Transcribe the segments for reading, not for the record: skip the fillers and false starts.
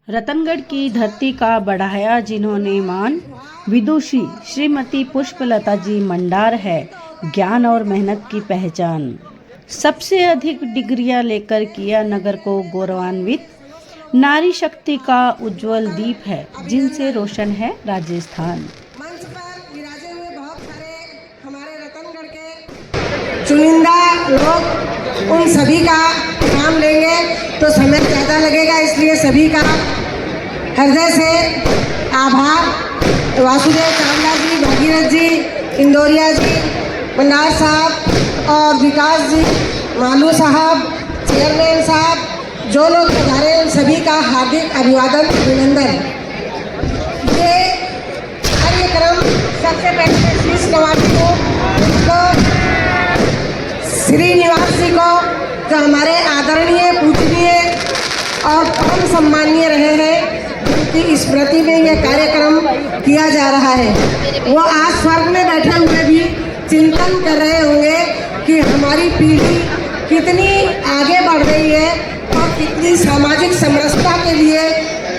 रतनगढ़ की धरती का बढ़ाया जिन्होंने मान, विदुषी श्रीमती पुष्पलता जी मंडार है ज्ञान और मेहनत की पहचान। सबसे अधिक डिग्रियां लेकर किया नगर को गौरवान्वित, नारी शक्ति का उज्जवल दीप है जिनसे रोशन है राजस्थान। मंच पर विराजे हुए बहुत सारे हमारे रतनगढ़ के चुनिंदा लोग, उन सभी का नाम लेंगे तो समय ज़्यादा लगेगा, इसलिए सभी का हृदय से आभार। वासुदेव चावला जी, भागीरथ जी, इंदौरिया जी, मंडार साहब और विकास जी, मालू साहब, चेयरमैन साहब, जो लोग पधारे उन सभी का हार्दिक अभिवादन, अभिनंदन। ये कार्यक्रम सबसे पहले शीश नवाजी को, श्रीनिवास जी को, जो हमारे आदरणीय, पूजनीय और परम सम्मानीय रहे हैं, उनकी स्मृति में यह कार्यक्रम किया जा रहा है। वो आज स्वर्ग में बैठे हुए भी चिंतन कर रहे होंगे कि हमारी पीढ़ी कितनी आगे बढ़ रही है और कितनी सामाजिक समरसता के लिए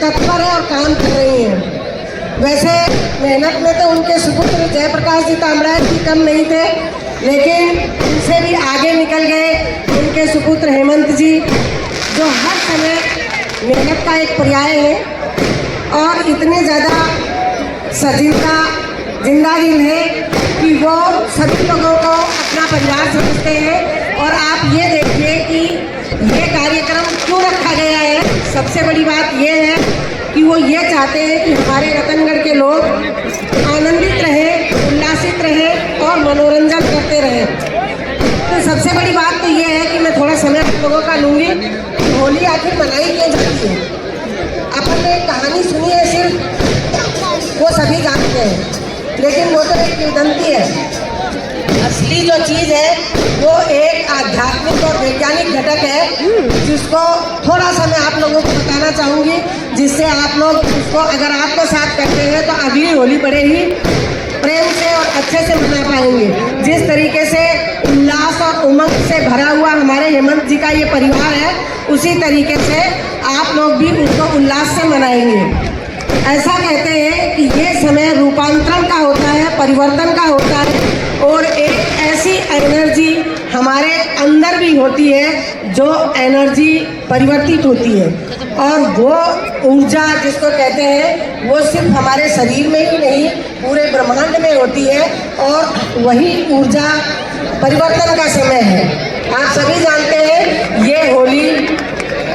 तत्पर है और काम कर रही है। वैसे मेहनत में तो उनके सुपुत्र जयप्रकाश जी तामराज जी कम नहीं थे, लेकिन उनसे भी आगे निकल गए उनके सुपुत्र हेमंत जी, जो हर समय मेहनत का एक पर्याय है और इतने ज़्यादा सजीवता जिंदा दिल है कि वो सभी लोगों को अपना परिवार समझते हैं। और आप ये देखिए कि ये कार्यक्रम क्यों रखा गया है। सबसे बड़ी बात ये है कि वो ये चाहते हैं कि हमारे रतनगढ़ के लोग आनंदित रहें, उल्लासित रहें और मनोरंजन करते रहें। तो सबसे बड़ी बात तो ये है कि मैं थोड़ा समय आप लोगों का लूँगी। होली आखिर मनाई क्यों जाती है? अपन ने एक कहानी सुनी है, सिर्फ वो सभी जानते हैं, लेकिन वो तो एक किंवदंती है। असली जो चीज़ है वो एक आध्यात्मिक और वैज्ञानिक घटक है, जिसको थोड़ा सा मैं आप लोगों को बताना चाहूँगी, जिससे आप लोग उसको अगर आत्मसात करते हैं तो अगली होली बड़े ही प्रेम से और अच्छे से मना पाएंगे। जिस तरीके से उल्लास और उमंग से भरा हुआ हमारे हेमंत जी का ये परिवार है, उसी तरीके से आप लोग भी उसको उल्लास से मनाएंगे। ऐसा कहते हैं कि ये समय रूपांतरण का होता है, परिवर्तन का होता है, और एक ऐसी एनर्जी हमारे अंदर भी होती है जो एनर्जी परिवर्तित होती है। और वो ऊर्जा जिसको कहते हैं वो सिर्फ हमारे शरीर में ही नहीं, पूरे ब्रह्मांड में होती है, और वही ऊर्जा परिवर्तन का समय है। आप सभी जानते हैं ये होली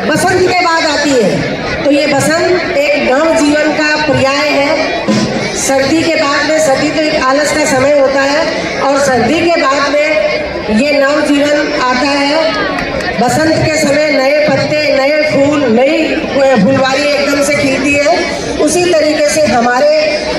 बसंत के बाद आती है, तो ये बसंत एक नव जीवन का पर्याय है। सर्दी के बाद में, सर्दी तो एक आलस का समय होता है, और सर्दी के बाद में ये नव जीवन आता है। बसंत के समय नए पत्ते, नए फूल, नई फुलवारी एकदम से खिलती है। उसी तरीके से हमारे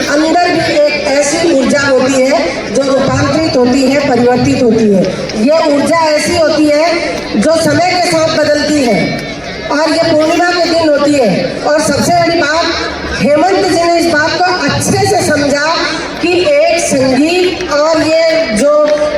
अंदर भी एक ऐसी ऊर्जा होती है जो रूपांतरित होती है, परिवर्तित होती है। ये ऊर्जा ऐसी होती है जो समय के साथ बदलती है, और ये पूर्णिमा के दिन होती है। और सबसे बड़ी बात, हेमंत जी ने इस बात को अच्छे से समझा कि एक संगीत और ये जो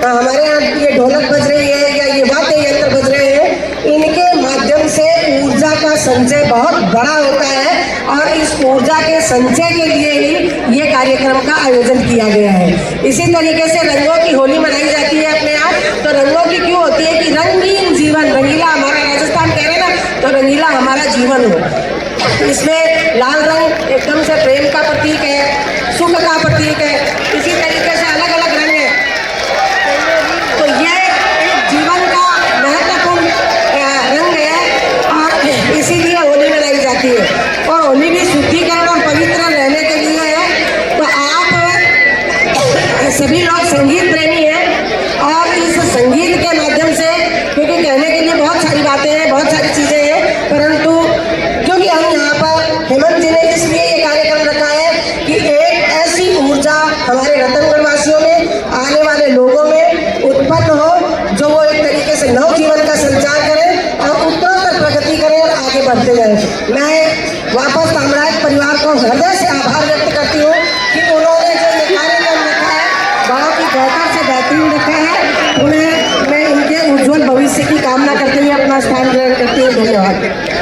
हमारे यहाँ ये ढोलक बज रही है या ये वाद्य यंत्र बज रहे हैं, इनके माध्यम से ऊर्जा का संचय बहुत बड़ा होता है, और इस ऊर्जा के संचय के लिए ही ये कार्यक्रम का आयोजन किया गया है। इसी तरीके से रंगों की होली मनाई जाती है अपने यहाँ। तो रंगों की क्यों होती है कि रंगीन जीवन, रंगीला हमारा राजस्थान कह रहे ना, तो रंगीला हमारा जीवन हो। इसमें लाल रंग एकदम से प्रेम का प्रतीक है, सुख का प्रतीक है। इसी तरीके से अलग अलग रंग है, तो ये एक जीवन का महत्वपूर्ण रंग है, और इसीलिए होली मनाई जाती है। और होली भी शुद्धिकरण और पवित्र रहने के लिए है। तो आप सभी लोग संगीत प्रेमी हैं, और इस संगीत के माध्यम से, क्योंकि कहने के लिए बहुत सारी बातें हैं, बहुत सारी चीज़ें हैं, परंतु क्योंकि हम यहाँ पर हेमंत जी ने इसलिए ये कार्यक्रम रखा है कि एक ऐसी ऊर्जा हमारे रतनगढ़ वासियों में, आने वाले लोगों में उत्पन्न हो, जो वो एक तरीके से नव जीवन का संचार करें और उत्तरोत्तर प्रगति करें और आगे बढ़ते जाएं। मैं वापस तामराज परिवार को हृदय से आभार व्यक्त करती हूँ कि उन्होंने जो ये कार्यक्रम रखा है बहुत ही बेहतर से बेहतरीन रखा है। उन्हें मैं इनके उज्ज्वल भविष्य की कामना करते हुए अपना स्थान ग्रहण करती हूँ। धन्यवाद।